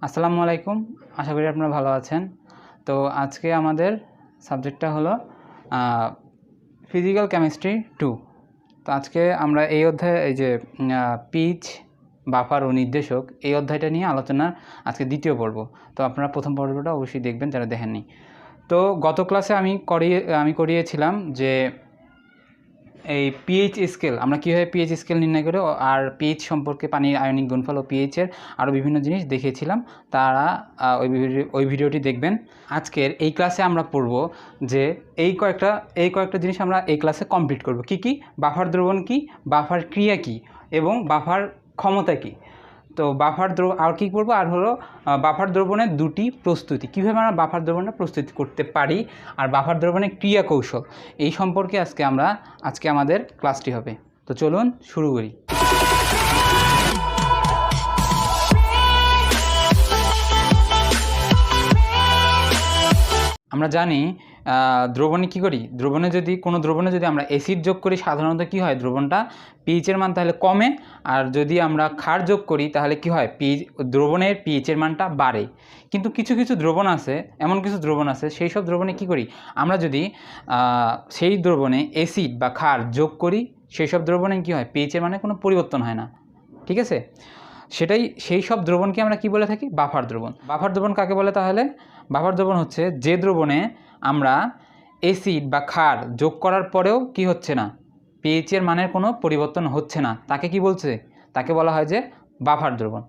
আসসালামু আলাইকুম। আশা করি আপনারা ভালো আছেন। তো আজকে আমাদের সাবজেক্টটা হলো ফিজিক্যাল কেমিস্ট্রি 2। তো আজকে আমরা এই অধ্যায়ে এই যে পিচ, বাফার ও নির্দেশক এই অধ্যায়টা নিয়ে আলোচনার আজকে দ্বিতীয় পর্ব। তো আপনারা প্রথম পর্বটা অবশ্যই দেখবেন যারা দেখেননি। তো গত ক্লাসে আমি করিয়েছিলাম যে এই পিএইচ স্কেল আমরা কীভাবে পিএইচ স্কেল নির্ণয় করি আর পিএইচ সম্পর্কে পানির আয়নিক গুণফল ও পিএইচের আরও বিভিন্ন জিনিস দেখিয়েছিলাম। তারা ওই ভিডিওটি দেখবেন। আজকের এই ক্লাসে আমরা পড়ব যে এই কয়েকটা জিনিস আমরা এই ক্লাসে কমপ্লিট করব। কি বাফার দ্রবণ কী, বাফার ক্রিয়া কী এবং বাফার ক্ষমতা কী। তো বাফার আর কী করবো আর হলো বাফার দ্রবণের দুটি প্রস্তুতি, কীভাবে আমরা বাফার দ্রবণটা প্রস্তুতি করতে পারি আর বাফার দ্রবণের ক্রিয়া কৌশল এই সম্পর্কে আজকে আমাদের ক্লাসটি হবে। তো চলুন শুরু করি। আমরা জানি দ্রবণে কী করি, কোনো দ্রবণে যদি আমরা অ্যাসিড যোগ করি সাধারণত কী হয়, দ্রবণটা পিএইচের মান তাহলে কমে, আর যদি আমরা ক্ষার যোগ করি তাহলে কী হয়, দ্রবণের পিএইচের মানটা বাড়ে। কিন্তু কিছু দ্রবণ আছে, এমন কিছু দ্রবণ আছে, সেই সব দ্রবণে কী করি আমরা, যদি সেই দ্রবণে অ্যাসিড বা ক্ষার যোগ করি সেই সব দ্রবণে কী হয়, পিএইচের মানে কোনো পরিবর্তন হয় না। ঠিক আছে, সেই সব দ্রবণকে আমরা কি বলে থাকি, বাফার দ্রবণ। বাফার দ্রবণ কাকে বলে তাহলে? বাফার দ্রবণ হচ্ছে যে দ্রবণে আমরা অ্যাসিড বা ক্ষার যোগ করার পরেও কি হচ্ছে না, পিএইচের মানের কোনো পরিবর্তন হচ্ছে না, তাকে কি বলছে, তাকে বলা হয় যে বাফার দ্রবণ।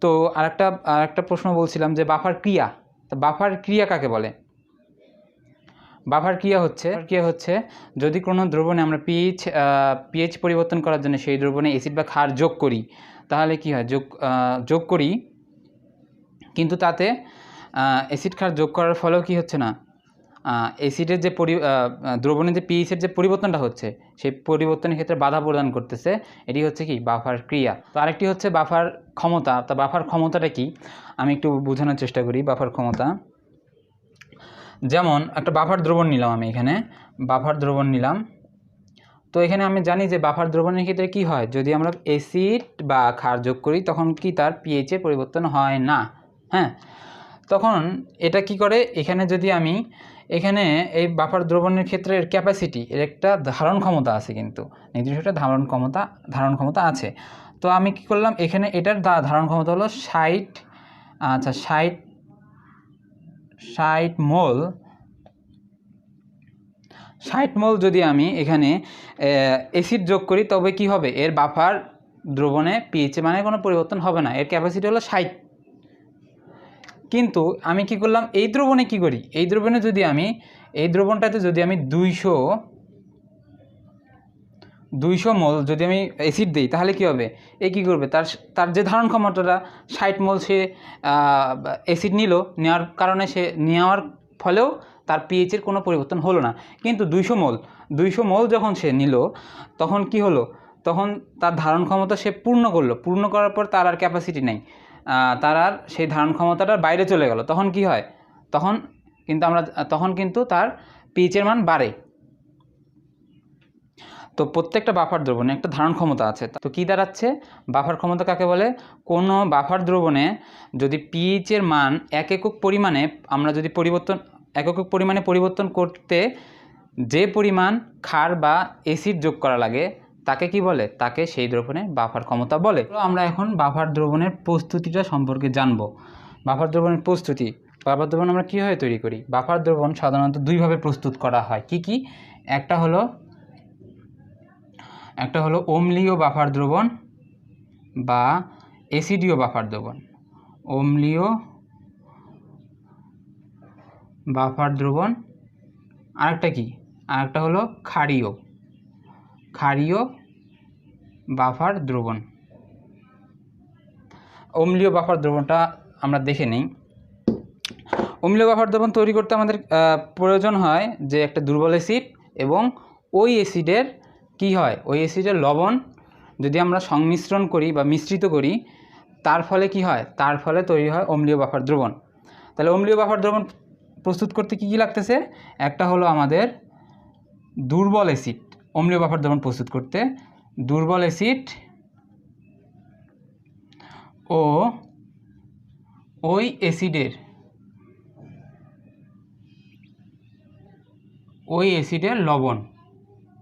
তো আরেকটা প্রশ্ন বলছিলাম যে বাফার ক্রিয়া, তো বাফার ক্রিয়া কাকে বলে? বাফার ক্রিয়া হচ্ছে যদি কোনো দ্রবণে আমরা পিএইচ পরিবর্তন করার জন্য সেই দ্রবণে অ্যাসিড বা ক্ষার যোগ করি, তাহলে কি হয়, যোগ করি কিন্তু তাতে অ্যাসিড ক্ষার যোগ করার ফলেও কি হচ্ছে না, অ্যাসিডের যে দ্রবণের যে পিএইচের যে পরিবর্তনটা হচ্ছে সেই পরিবর্তনের ক্ষেত্রে বাধা প্রদান করতেছে। এটি হচ্ছে কি বাফার ক্রিয়া। তো আরেকটি হচ্ছে বাফার ক্ষমতা। তা বাফার ক্ষমতাটা কি আমি একটু বোঝানোর চেষ্টা করি। বাফার ক্ষমতা, যেমন একটা বাফার দ্রবণ নিলাম, আমি এখানে বাফার দ্রবণ নিলাম। তো এখানে আমি জানি যে বাফার দ্রবণের ক্ষেত্রে কি হয়, যদি আমরা অ্যাসিড বা ক্ষার যোগ করি তখন কি তার পিএইচে পরিবর্তন হয় না। হ্যাঁ, তখন এটা কি করে, যদি আমি এখানে এই বাফার দ্রবণের ক্ষেত্রে ক্যাপাসিটি, এর একটা ধারণ ক্ষমতা আছে, কিন্তু নির্দিষ্ট একটা ধারণ ক্ষমতা আছে। তো আমি কি করলাম, এখানে এটার ধারণ ক্ষমতা হলো 60 মোল। 60 মোল যদি আমি এখানে অ্যাসিড যোগ করি তবে কি হবে, এর বাফার দ্রবণে পিএইচ মানে কোনো পরিবর্তন হবে না, এর ক্যাপাসিটি হলো 60। কিন্তু আমি কি করলাম, এই দ্রবণে কি করি, এই দ্রবণটাতে যদি আমি 200 মোল যদি আমি অ্যাসিড দিই তাহলে কি হবে, এ কী করবে, তার যে ধারণ ক্ষমতাটা 60 মোল সে অ্যাসিড নেওয়ার কারণে, সে নেওয়ার ফলেও তার পিএইচের কোনো পরিবর্তন হলো না। কিন্তু 200 মোল যখন সে নিল তখন কি হলো, তখন তার ধারণ ক্ষমতা সে পূর্ণ করার পর তার আর ক্যাপাসিটি নেই, তার আর সেই ধারণ ক্ষমতাটার বাইরে চলে গেল। তখন কি হয়, তখন কিন্তু তার পিএইচের মান বাড়ে। তো প্রত্যেকটা বাফার দ্রবণে একটা ধারণ ক্ষমতা আছে। তো কী দাঁড়াচ্ছে, বাফার ক্ষমতা কাকে বলে? কোনো বাফার দ্রবণে যদি পিএইচের মান এক একক পরিমাণে পরিবর্তন করতে যে পরিমাণ ক্ষার বা অ্যাসিড যোগ করা লাগে তাকে কি বলে, তাকে সেই দ্রবণের বাফার ক্ষমতা বলে। তো আমরা এখন বাফার দ্রবণের প্রস্তুতিটা সম্পর্কে জানব। বাফার দ্রবণের প্রস্তুতি, বাফার দ্রবণ আমরা কীভাবে তৈরি করি? বাফার দ্রবণ সাধারণত দুইভাবে প্রস্তুত করা হয়। কি একটা হলো অম্লীয় বাফার দ্রবণ বা অ্যাসিডীয় বাফার দ্রবণ। অম্লীয় বাফার দ্রবণ, আরেকটা হলো ক্ষারীয় বাফার দ্রবণ। অম্লীয় বাফার দ্রবণটা আমরা দেখে নিই। অম্লীয় বাফার দ্রবণ তৈরি করতে আমাদের প্রয়োজন হয় যে একটা দুর্বল অ্যাসিড, এবং ওই অ্যাসিডের কি হয়, ওই অ্যাসিডের লবণ যদি আমরা সংমিশ্রণ করি বা মিশ্রিত করি, তার ফলে কি হয়, তার ফলে তৈরি হয় অম্লীয় বাফার দ্রবণ। তাহলে অম্লীয় বাফার দ্রবণ প্রস্তুত করতে কী লাগতেছে, একটা হলো আমাদের দুর্বল অ্যাসিড। অম্লীয় বাফার দ্রবণ প্রস্তুত করতে দুর্বল অ্যাসিড ও ওই অ্যাসিডের লবণ,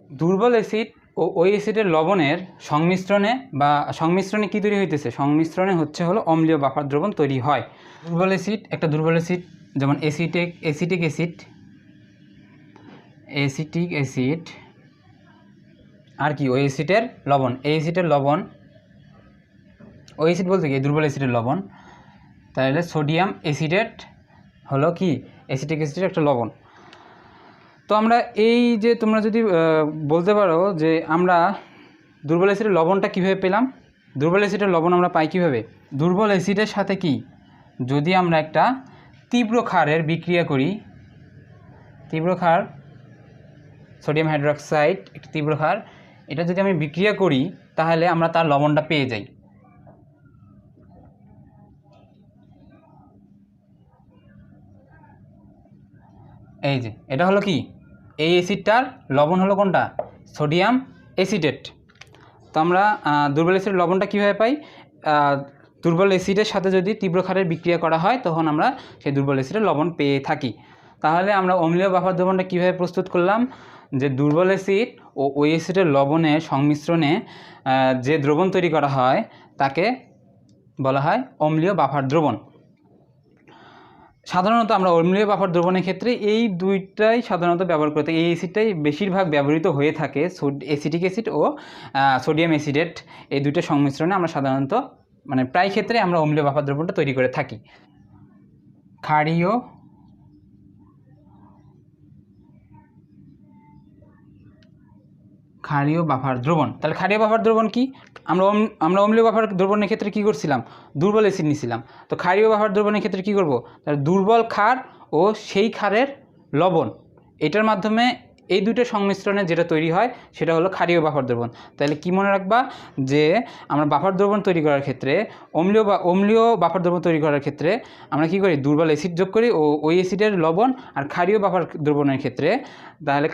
দুর্বল অ্যাসিড ও ওই অ্যাসিডের লবণের সংমিশ্রণে কী তৈরি হইতেছে? সংমিশ্রণে হচ্ছে হলো অম্লীয় বাফার দ্রবণ তৈরি হয়। দুর্বল অ্যাসিড যেমন অ্যাসিটিক অ্যাসিড আর কি ওই অ্যাসিডের লবণ, এই অ্যাসিডের লবণ, ওই অ্যাসিড বলতে কি দুর্বল অ্যাসিডের লবণ, তাহলে সোডিয়াম অ্যাসিডেট হলো কি অ্যাসিটিক অ্যাসিডের একটা লবণ। তো আমরা এই যে তোমরা যদি বলতে পারো যে আমরা দুর্বল অ্যাসিডের লবণটা কীভাবে পেলাম? দুর্বল অ্যাসিডের লবণ আমরা পাই কীভাবে? দুর্বল অ্যাসিডের সাথে কি যদি আমরা একটা তীব্র ক্ষারের বিক্রিয়া করি, তীব্র ক্ষার সোডিয়াম হাইড্রোক্সাইড একটি তীব্র ক্ষার, এটা যদি আমি বিক্রিয়া করি তাহলে আমরা তার লবণটা পেয়ে যাই। এই যে এটা হলো কি, এই অ্যাসিডটার লবণ হলো কোনটা? সোডিয়াম অ্যাসিডেট। তো আমরা দুর্বল অ্যাসিডের লবণটা কীভাবে পাই? দুর্বল অ্যাসিডের সাথে যদি তীব্র ক্ষারের বিক্রিয়া করা হয় তখন আমরা সেই দুর্বল অ্যাসিডের লবণ পেয়ে থাকি। তাহলে আমরা অম্লীয় বাফার দ্রবণটা কীভাবে প্রস্তুত করলাম? যে দুর্বল অ্যাসিড ও ওই অ্যাসিডের লবণের সংমিশ্রণে যে দ্রবণ তৈরি করা হয় তাকে বলা হয় অম্লীয় বাফার দ্রবণ। সাধারণত আমরা অম্লীয় বাফার দ্রবণের ক্ষেত্রে এই দুইটাই সাধারণত ব্যবহার করতে, এই অ্যাসিডটাই বেশিরভাগ ব্যবহৃত হয়ে থাকে। অ্যাসিটিক অ্যাসিড ও সোডিয়াম অ্যাসিডেট এই দুইটার সংমিশ্রণে আমরা সাধারণত মানে প্রায় ক্ষেত্রে আমরা অম্লীয় বাফার দ্রবণটা তৈরি করে থাকি। ক্ষারীয় বাফার দ্রবণ। তাহলে ক্ষারীয় বাফার দ্রবণ কি? আমরা অম্লীয় বাফার দ্রবণের ক্ষেত্রে কী করছিলাম? দুর্বল অ্যাসিড নিছিলাম। তো ক্ষারীয় বাফার দ্রবণের ক্ষেত্রে কী করব? তাহলে দুর্বল ক্ষার ও সেই ক্ষারের লবণ, এটার মাধ্যমে এই দুটো সংমিশ্রণে যেটা তৈরি হয় সেটা হলো ক্ষারীয় বাফার দ্রবণ। তাহলে কি মনে রাখবা যে আমরা বাফার দ্রবণ তৈরি করার ক্ষেত্রে অম্লীয় বাফার দ্রবণ তৈরি করার ক্ষেত্রে আমরা কি করি? দুর্বল অ্যাসিড যোগ করি ও ওই অ্যাসিডের লবণ। আর ক্ষারীয় বাফার দ্রবণের ক্ষেত্রে তাহলে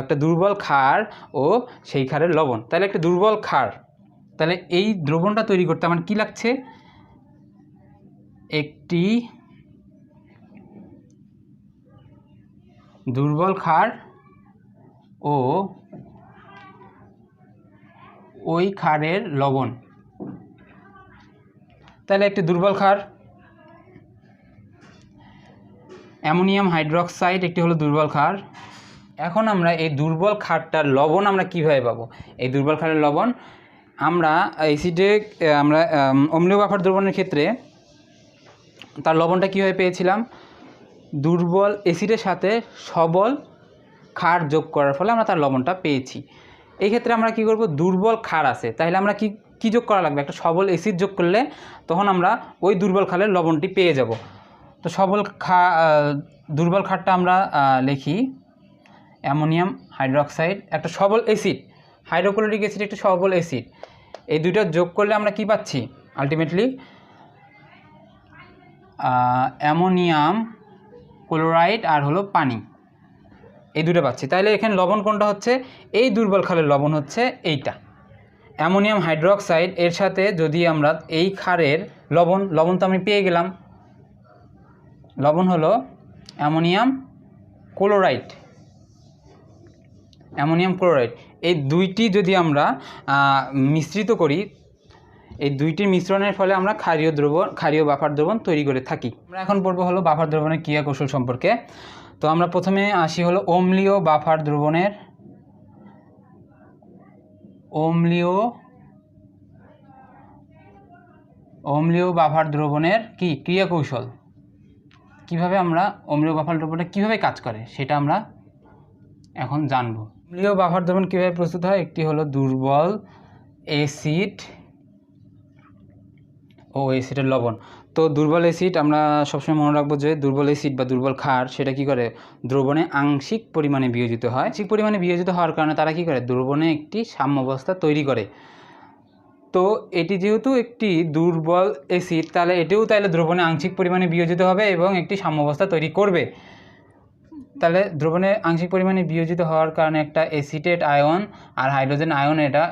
একটা দুর্বল ক্ষার ও সেই ক্ষারের লবণ, তাহলে একটা দুর্বল ক্ষার। তাহলে এই দ্রবণটা তৈরি করতে আমার কি লাগছে? একটি দুর্বল ক্ষার ও ওই ক্ষারের লবণ। তাহলে একটি দুর্বল ক্ষার অ্যামোনিয়াম হাইড্রোক্সাইড একটি হলো দুর্বল ক্ষার। এখন আমরা এই দুর্বল ক্ষারটার লবণ আমরা কীভাবে পাবো? এই দুর্বল ক্ষারের লবণ আমরা আমরা অম্লীয় বাফার দ্রবণের ক্ষেত্রে তার লবণটা কীভাবে পেয়েছিলাম? দুর্বল অ্যাসিডের সাথে সবল ক্ষার যোগ করার ফলে আমরা তার লবণটা পেয়েছি। এই ক্ষেত্রে আমরা কি করব? দুর্বল ক্ষার আছে, তাহলে আমরা কি যোগ করা লাগবে? একটা সবল অ্যাসিড যোগ করলে তখন আমরা ওই দুর্বল ক্ষারের লবণটি পেয়ে যাব। তো দুর্বল ক্ষারটা আমরা লিখি অ্যামোনিয়াম হাইড্রোক্সাইড, একটা সবল অ্যাসিড, হাইড্রোক্লোরিক অ্যাসিড একটা সবল অ্যাসিড। এই দুটো যোগ করলে আমরা কি পাচ্ছি? আলটিমেটলি অ্যামোনিয়াম ক্লোরাইড আর হলো পানি, এই দুটো পাচ্ছি। তাহলে এখানে লবণ কোনটা হচ্ছে? এই দুর্বল ক্ষারের লবণ হচ্ছে এইটা অ্যামোনিয়াম হাইড্রোক্সাইড। এর সাথে যদি আমরা এই ক্ষারের লবণ তো আমি পেয়ে গেলাম, লবণ হলো অ্যামোনিয়াম ক্লোরাইড। এই দুইটি যদি আমরা মিশ্রিত করি, এই দুইটির মিশ্রণের ফলে আমরা ক্ষারীয় বাফার দ্রবণ তৈরি করে থাকি। আমরা এখন পড়বো হলো বাফার দ্রবণের ক্রিয়া কৌশল সম্পর্কে। তো আমরা প্রথমে আসি হলো অম্লীয় বাফার দ্রবণের কি ক্রিয়া কৌশল, কিভাবে আমরা অম্লীয় বাফার দ্রবণটা কিভাবে কাজ করে সেটা আমরা এখন জানব। অম্লীয় বাফার দ্রবণ কীভাবে প্রস্তুত হয়? একটি হলো দুর্বল অ্যাসিড ও অ্যাসিডের লবণ। তো দুর্বল অ্যাসিড আমরা সবসময় মনে রাখবো যে দুর্বল অ্যাসিড বা দুর্বল ক্ষার সেটা কি করে? দ্রবণে আংশিক পরিমাণে বিয়োজিত হয়। আংশিক পরিমাণে বিয়োজিত হওয়ার কারণে তারা কি করে? দ্রবণে একটি সাম্যাবস্থা তৈরি করে। তো এটি যেহেতু একটি দুর্বল অ্যাসিড, তাহলে দ্রবণে আংশিক পরিমাণে বিয়োজিত হবে এবং একটি সাম্যাবস্থা তৈরি করবে। তাহলে দ্রবণে আংশিক পরিমাণে বিয়োজিত হওয়ার কারণে একটা অ্যাসিটেট আয়ন আর হাইড্রোজেন আয়ন, এটা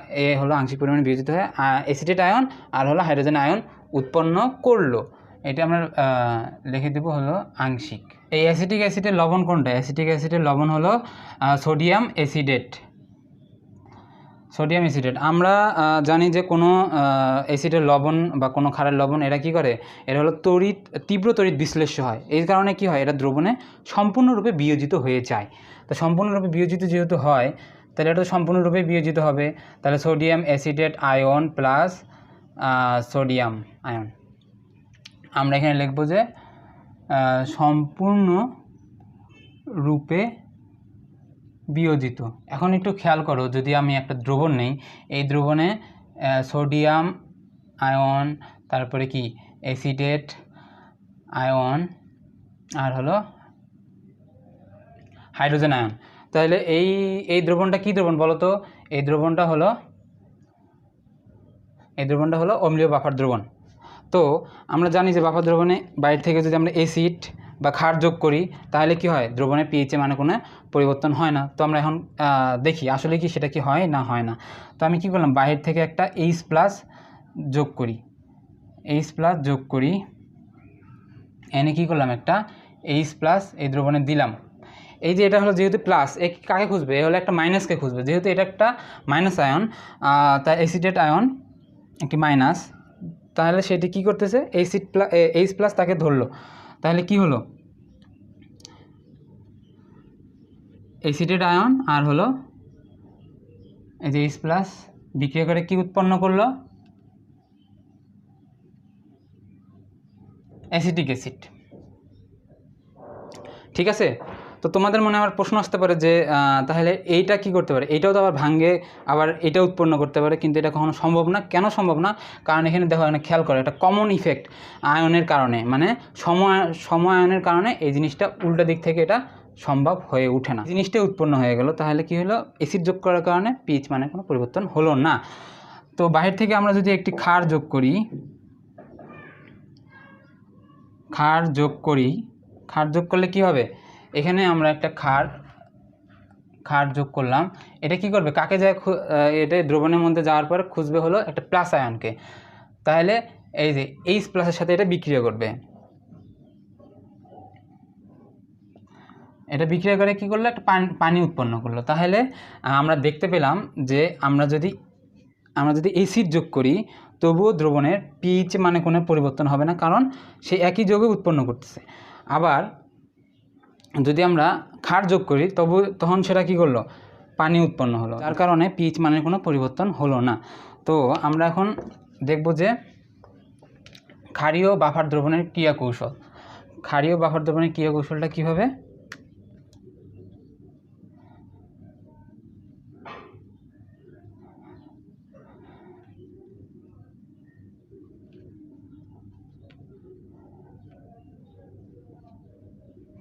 হলো আংশিক পরিমাণে বিয়োজিত হয় অ্যাসিটেট আয়ন আর হলো হাইড্রোজেন আয়ন উৎপন্ন করলো। এটা আমরা লিখে দেব হলো আংশিক। এই অ্যাসিটিক অ্যাসিডের লবণ কোনটা? অ্যাসিটিক অ্যাসিডের লবণ হলো সোডিয়াম অ্যাসিডেট। সোডিয়াম অ্যাসিডেট। আমরা জানি যে কোনো অ্যাসিডের লবণ বা কোনো ক্ষারের লবণ এরা কী করে, এরা হলো তীব্র তড়িৎ বিশ্লেষ্য হয়। এই কারণে কী হয়, এরা দ্রবণে সম্পূর্ণরূপে বিয়োজিত হয়ে যায়। তো সম্পূর্ণরূপে বিয়োজিত যেহেতু হয়, তাহলে এটা সম্পূর্ণরূপে বিয়োজিত হবে। তাহলে sodium অ্যাসিডেট ion plus sodium ion, আমরা এখানে লিখব যে সম্পূর্ণ রূপে বিয়োজিত। এখন একটু খেয়াল করো, যদি আমি একটা দ্রবণ নেই, এই দ্রবণে সোডিয়াম আয়ন, তারপরে কি অ্যাসিডেট আয়ন, আর হলো হাইড্রোজেন আয়ন, তাহলে এই দ্রবণটা কি দ্রবণ বলো তো? এই দ্রবণটা হলো অম্লীয় বাফার দ্রবণ। তো আমরা জানি যে বাফার দ্রবণে বাইরে থেকে যদি আমরা অ্যাসিড বা ক্ষার যোগ করি, তাহলে কি হয়, দ্রবণের পিএইচে মানে কোনো পরিবর্তন হয় না। তো আমরা এখন দেখি আসলে কি সেটা কি হয় না হয় না। তো আমি কি করলাম, বাইরে থেকে একটা H+ যোগ করি, এনে কি করলাম, একটা H+ এই দ্রবণে দিলাম। এই যে এটা হলো যেহেতু প্লাস, এ কাকে খুঁজবে, এ হলো একটা মাইনাসকে খুঁজবে। যেহেতু এটা একটা মাইনাস আয়ন, তাই অ্যাসিডেট আয়ন একটি মাইনাস, তাহলে সেটি কি করতেছে, H+ তাকে ধরলো। তাহলে কি হলো, অ্যাসিডেট আয়ন আর হলো এই যে H+ বিক্রিয়া করে কি উৎপন্ন করলো, অ্যাসিটিক অ্যাসিড। ঠিক আছে। তো তোমাদের মনে আবার প্রশ্ন আসতে পারে যে তাহলে এইটা কি করতে পারে, এইটাও তো আবার ভাঙ্গে আবার এটা উৎপন্ন করতে পারে, কিন্তু এটা কখনো সম্ভব না। কেন সম্ভব না? কারণ এখানে দেখো, এখানে খেয়াল করো, একটা কমন ইফেক্ট আয়নের কারণে, মানে সময় আয়নের কারণে এই জিনিসটা উল্টা দিক থেকে এটা সম্ভব হয়ে ওঠে না, জিনিসটা উৎপন্ন হয়ে গেল। তাহলে কি হলো, অ্যাসিড যোগ করার কারণে পিএইচ মানে কোনো পরিবর্তন হলো না। তো বাহির থেকে আমরা যদি একটি ক্ষার যোগ করি, ক্ষার যোগ করলে কি হবে, এখানে আমরা একটা ক্ষার যোগ করলাম, এটা কি করবে, কাকে যায়, এটা দ্রবণের মধ্যে যাওয়ার পর খুঁজবে হলো একটা প্লাস আয়নকে। তাহলে এই যে H+ সাথে এটা বিক্রিয়া করবে, এটা বিক্রিয়া করে কি করলো, একটা পানি উৎপন্ন করলো। তাহলে আমরা দেখতে পেলাম যে আমরা যদি অ্যাসিড যোগ করি, তবুও দ্রবণের পিএইচ মানে কোনো পরিবর্তন হবে না, কারণ সে একই যোগে উৎপন্ন করতেছে। আবার যদি আমরা ক্ষার যোগ করি, তখন সেটা কি করলো, পানি উৎপন্ন হলো, যার কারণে পিএইচ মানের কোনো পরিবর্তন হলো না। তো আমরা এখন দেখব যে ক্ষারীয় বাফার দ্রবণের ক্রিয়া কৌশল। ক্ষারীয় বাফার দ্রবণের ক্রিয়া কৌশলটা কীভাবে,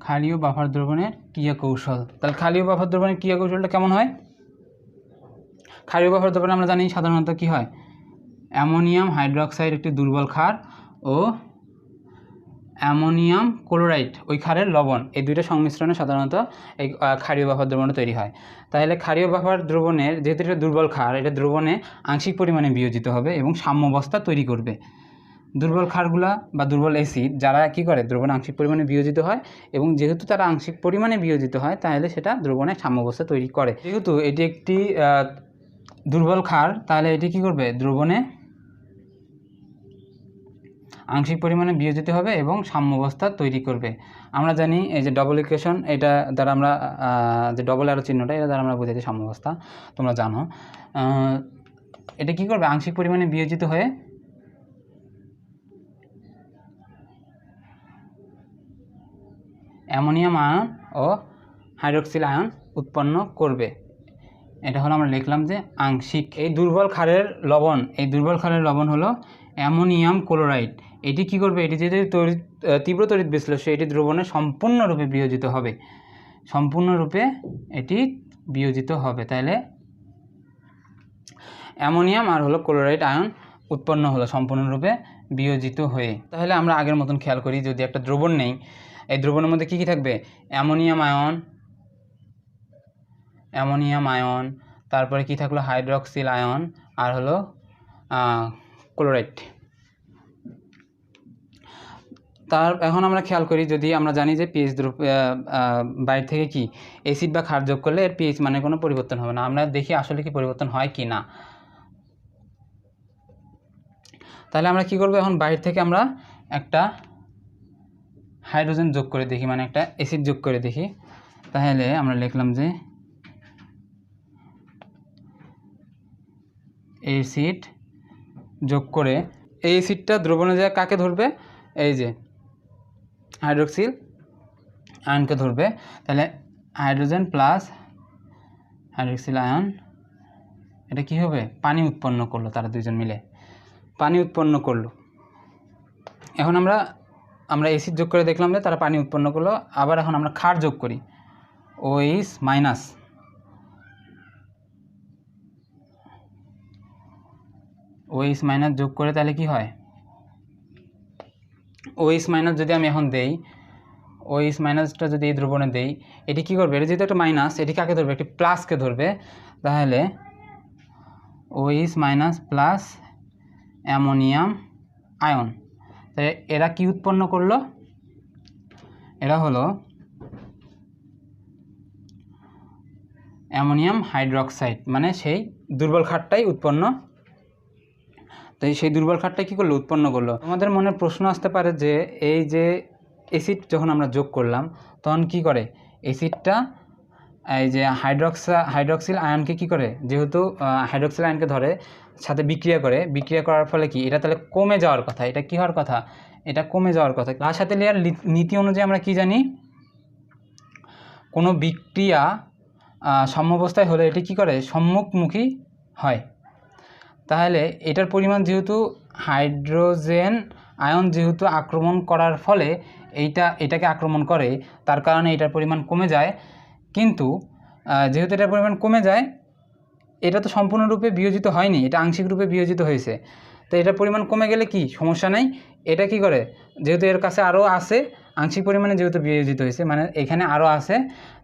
ক্ষারীয় বাফার দ্রবণের ক্রিয়া কৌশল। তাহলে ক্ষারীয় বাফার দ্রবণের ক্রিয়া কৌশলটা কেমন হয়? ক্ষারীয় বাফার দ্রবণে আমরা জানি সাধারণত কি হয়, অ্যামোনিয়াম হাইড্রোক্সাইড একটি দুর্বল ক্ষার ও অ্যামোনিয়াম ক্লোরাইড ওই ক্ষারের লবণ, এই দুইটা সংমিশ্রণে সাধারণত এই ক্ষারীয় বাফার দ্রবণটা তৈরি হয়। তাহলে ক্ষারীয় বাফার দ্রবণের, যেহেতু এটা দুর্বল ক্ষার, এটা দ্রবণে আংশিক পরিমাণে বিয়োজিত হবে এবং সাম্যাবস্থা তৈরি করবে। দুর্বল ক্ষারগুলা বা দুর্বল অ্যাসিড যারা কি করে, দ্রবণে আংশিক পরিমাণে বিয়োজিত হয়, এবং যেহেতু তারা আংশিক পরিমাণে বিয়োজিত হয়, তাহলে সেটা দ্রবণে সাম্যাবস্থা তৈরি করে। যেহেতু এটি একটি দুর্বল ক্ষার, তাহলে এটি কি করবে, দ্রবণে আংশিক পরিমাণে বিয়োজিত হবে এবং সাম্যাবস্থা তৈরি করবে। আমরা জানি এই যে ডবল ইকুয়েশন, এটা দ্বারা আমরা যে ডবল অ্যারো চিহ্নটা, এটা দ্বারা আমরা বুঝাই সাম্যাবস্থা, তোমরা জানো। এটা কি করবে, আংশিক পরিমাণে বিয়োজিত হয়ে অ্যামোনিয়াম আয়ন ও হাইড্রক্সিল আয়ন উৎপন্ন করবে। এটা হলো আমরা লিখলাম যে আংশিক। এই দুর্বল ক্ষারের লবণ হলো অ্যামোনিয়াম ক্লোরাইড। এটি কি করবে, এটি যদি তীব্র তড়িৎ বিশ্লেষ্য, এটি দ্রবণে সম্পূর্ণরূপে বিয়োজিত হবে। তাহলে অ্যামোনিয়াম আর হলো ক্লোরাইড আয়ন উৎপন্ন হলো সম্পূর্ণরূপে বিয়োজিত হয়ে। তাহলে আমরা আগের মতন খেয়াল করি, যদি একটা দ্রবণ নেই, এই দ্রবণের মধ্যে কী কী থাকবে, অ্যামোনিয়াম আয়ন, তারপরে কি থাকলো, হাইড্রক্সিল আয়ন, আর হলো ক্লোরাইড। তার এখন আমরা খেয়াল করি, যদি আমরা জানি যে পিএইচ বাইরে থেকে কি অ্যাসিড বা ক্ষার যোগ করলে এর পিএইচ মানে কোনো পরিবর্তন হবে না। আমরা দেখি আসলে কি পরিবর্তন হয় কি না। তাহলে আমরা কি করব, এখন বাইরে থেকে আমরা একটা হাইড্রোজেন যোগ করে দেখি, মানে একটা অ্যাসিড যোগ করে দেখি। তাহলে আমরা লিখলাম যে অ্যাসিড যোগ করে এই অ্যাসিডটা দ্রবণে যায় কাকে ধরবে, এই যে হাইড্রোক্সিল আয়নকে ধরবে। তাহলে হাইড্রোজেন প্লাস হাইড্রোক্সিল আয়ন, এটা কি হবে, পানি উৎপন্ন করলো, তারা দুইজন মিলে পানি উৎপন্ন করলো। এখন আমরা অ্যাসিড যোগ করে দেখলাম যে তারা পানি উৎপন্ন করলো। আবার এখন আমরা ক্ষার যোগ করি, OH মাইনাস, OH মাইনাস যোগ করে তাহলে কি হয়, OH মাইনাস যদি আমি এখন দেই, OH মাইনাসটা যদি এই দ্রবণে দেই, এটি কি করবে, এটা যেহেতু একটা মাইনাস, এটি কাকে ধরবে, একটি প্লাসকে ধরবে। তাহলে OH minus plus ammonium ion, তাই এরা কি উৎপন্ন করলো, এরা হলো অ্যামোনিয়াম হাইড্রোক্সাইড, মানে সেই দুর্বল ক্ষারটাই উৎপন্ন, তাই সেই দুর্বল ক্ষারটা কী করলো, উৎপন্ন করলো। আমাদের মনে প্রশ্ন আসতে পারে যে এই যে অ্যাসিড যখন আমরা যোগ করলাম তখন কি করে অ্যাসিডটা, এই যে হাইড্রোক্সিল আয়নকে কি করে, যেহেতু হাইড্রোক্সিল আয়নকে ধরে সাথে বিক্রিয়া করার ফলে কি এটা তাহলে কমে যাওয়ার কথা, এটা কি হওয়ার কথা, এটা কমে যাওয়ার কথা। তার সাথে লেয়ার নীতি অনুযায়ী আমরা কি জানি, কোনো বিক্রিয়া সাম্যাবস্থায় হলে এটি কি করে, সম্মুখমুখী হয়। তাহলে এটার পরিমাণ যেহেতু হাইড্রোজেন আয়ন যেহেতু আক্রমণ করার ফলে এটাকে আক্রমণ করে, তার কারণে এটার পরিমাণ কমে যায়। কিন্তু যেহেতু এটার পরিমাণ কমে যায়, এটা তো সম্পূর্ণরূপে বিয়োজিত হয়নি, এটা আংশিক রূপে বিয়োজিত হয়েছে। তো এটার পরিমাণ কমে গেলে কি সমস্যা নেই, এটা কি করে, যেহেতু এর কাছে আরও আছে, আংশিক পরিমাণে যেহেতু বিয়োজিত হয়েছে, মানে এখানে আরও আছে,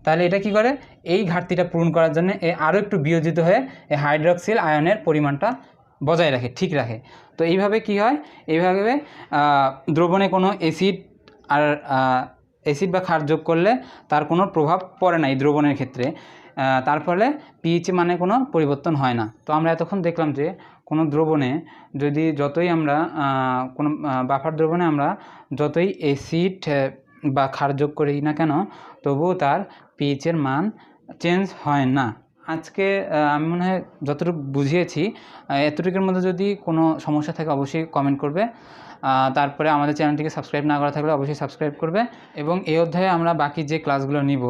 তাহলে এটা কি করে, এই ঘাটতিটা পূরণ করার জন্য আরও একটু বিয়োজিত হয়ে এই হাইড্রোক্সিল আয়নের পরিমাণটা বজায় রাখে, ঠিক রাখে। তো এইভাবে কি হয়, এইভাবে দ্রবণে কোনো অ্যাসিড বা ক্ষার যোগ করলে তার কোনো প্রভাব পড়ে না এই দ্রবণের ক্ষেত্রে, তার ফলে পিএইচ মানে কোনো পরিবর্তন হয় না। তো আমরা এতক্ষণ দেখলাম যে কোনো দ্রবণে যদি যতই আমরা কোনো বাফার দ্রবণে আমরা যতই অ্যাসিড বা ক্ষার যোগ করি না কেন, তবুও তার পিএইচের মান চেঞ্জ হয় না। আজকে আমি মনে হয় যতটুকু বুঝিয়েছি, এতটুকুর মধ্যে যদি কোনো সমস্যা থাকে অবশ্যই কমেন্ট করবে। তারপরে আমাদের চ্যানেলটিকে সাবস্ক্রাইব না করা থাকলে অবশ্যই সাবস্ক্রাইব করবে। এবং এই অধ্যায়ে আমরা বাকি যে ক্লাসগুলো নিব,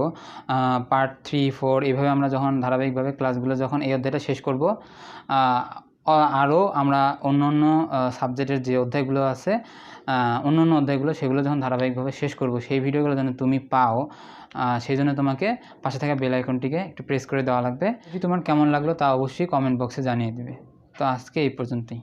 পার্ট 3, 4 এইভাবে আমরা যখন ধারাবাহিকভাবে ক্লাসগুলো যখন এই অধ্যায়টা শেষ করব, আরও আমরা অন্য সাবজেক্টের যে অধ্যায়গুলো আছে, অন্য অধ্যায়গুলো সেগুলো যখন ধারাবাহিকভাবে শেষ করব, সেই ভিডিওগুলো যেন তুমি পাও, সেই জন্য তোমাকে পাশে থাকা বেল আইকনটিকে একটু প্রেস করে দেওয়া লাগবে। যদি তোমার কেমন লাগলো তা অবশ্যই কমেন্ট বক্সে জানিয়ে দেবে। তো আজকে এই পর্যন্তই।